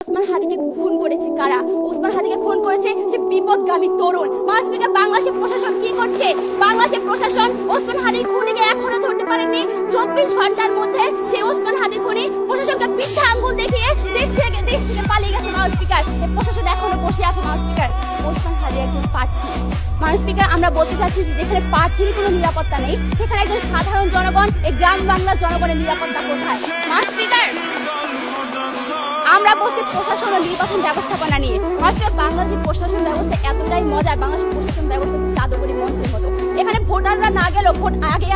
ওসমান হাদিকে খুন করেছে কারা? ওসমান হাদিকে খুন করেছে সে বিপদগামী তরুণ। মাসফিকা, বাংলাদেশের প্রশাসন কি করছে? বাংলাদেশের প্রশাসন ওসমান হাদির খুনিকে এখনো ধরতে পারেনি। 24 ঘন্টার মধ্যে সেই ওসমান হাদির খুনি প্রশাসনকে বৃদ্ধা আঙ্গুল দেখিয়ে দেশ থেকে পালিয়ে গেছে। মাসফিকার এই প্রশাসন এখনো বসে আছে। মাসফিকার, ওসমান হাদি একজন প্রার্থী। মাসফিকার, আমরা বলতে চাচ্ছি যে যেখানে প্রার্থীর কোনো নিরাপত্তা নেই, সেখানে একজন সাধারণ জনগণ, এই গ্রাম বাংলার জনগণের নিরাপত্তা কোথায়? মাসফিকার, আমরা বলছি প্রশাসন ও নির্বাচন ব্যবস্থাপনা নিয়ে। মাসফিকার, বাংলাদেশের প্রশাসন ব্যবস্থা এতটাই মজার। বাংলাদেশের প্রশাসন ব্যবস্থা জাদুকরি মঞ্চের মতো। এখানে ভোটাররা না গেলেও ভোট আগে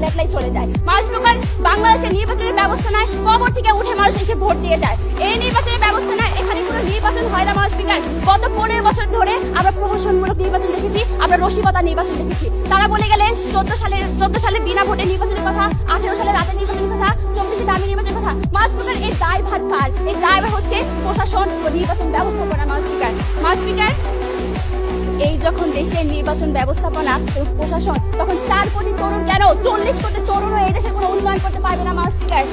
একলাই চলে যায়। মাসফিকার, বাংলাদেশের নির্বাচনের ব্যবস্থা নাই, কবর থেকে উঠে মানুষ এসে ভোট দিয়ে যায়। এই নির্বাচনের ব্যবস্থা নাই, এখানে কোনো নির্বাচন হয় না। মাসফিকার, গত 15 বছর ধরে আমরা প্রহসনমূলক নির্বাচন দেখেছি, আমরা রসিকতা নির্বাচন দেখেছি। তারা বলে গেলেন 14 সালে বিনা ভোটে নির্বাচনের কথা, 18 সালে রাতে নির্বাচনের কথা, 24 দামি নির্বাচনের কথা। মাসফিকার, এই দায়ভার কার? এই দায়ভার হচ্ছে প্রশাসন ও নির্বাচন ব্যবস্থাপনা। মাসফিকার, এই যখন দেশের নির্বাচন ব্যবস্থাপনা এবং প্রশাসন, তখন 4 কোটি তরুণ কেন 40 কোটি তরুণও এই দেশের কোনো উন্নয়ন করতে পারবে না। মাসফিকার,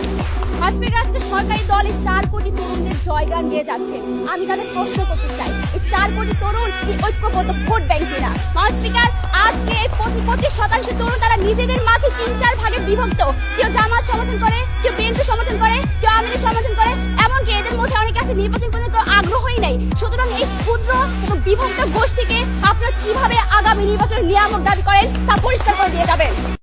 আজকে সরকারি দল এই 4 কোটি তরুণদের জয়গান নিয়ে যাচ্ছে। আমি তাদের প্রশ্ন করতে চাই, এই 4 কোটি তরুণ কি ঐক্যবদ্ধ ভোট ব্যাংক কিনা? মাসফিকার, আজকে এই 25% তরুণ তারা নিজেদের মাঝে 3-4 ভাগে বিভক্ত। কেউ জামাত সমর্থন করে, কেউ বিএনপি সমর্থন করে, কেউ আওয়ামী লীগ সমর্থন করে, এমনকি এদের মধ্যে অনেকে আছে নির্বাচন পর্যন্ত আগ্রহই নেই। সুতরাং এই ক্ষুদ্র এবং বিভক্ত গোষ্ঠীকে আপনারা কিভাবে আগামী নির্বাচনের নিয়ামক দাবি করেন তা পরিষ্কার করে দিয়ে যাবেন।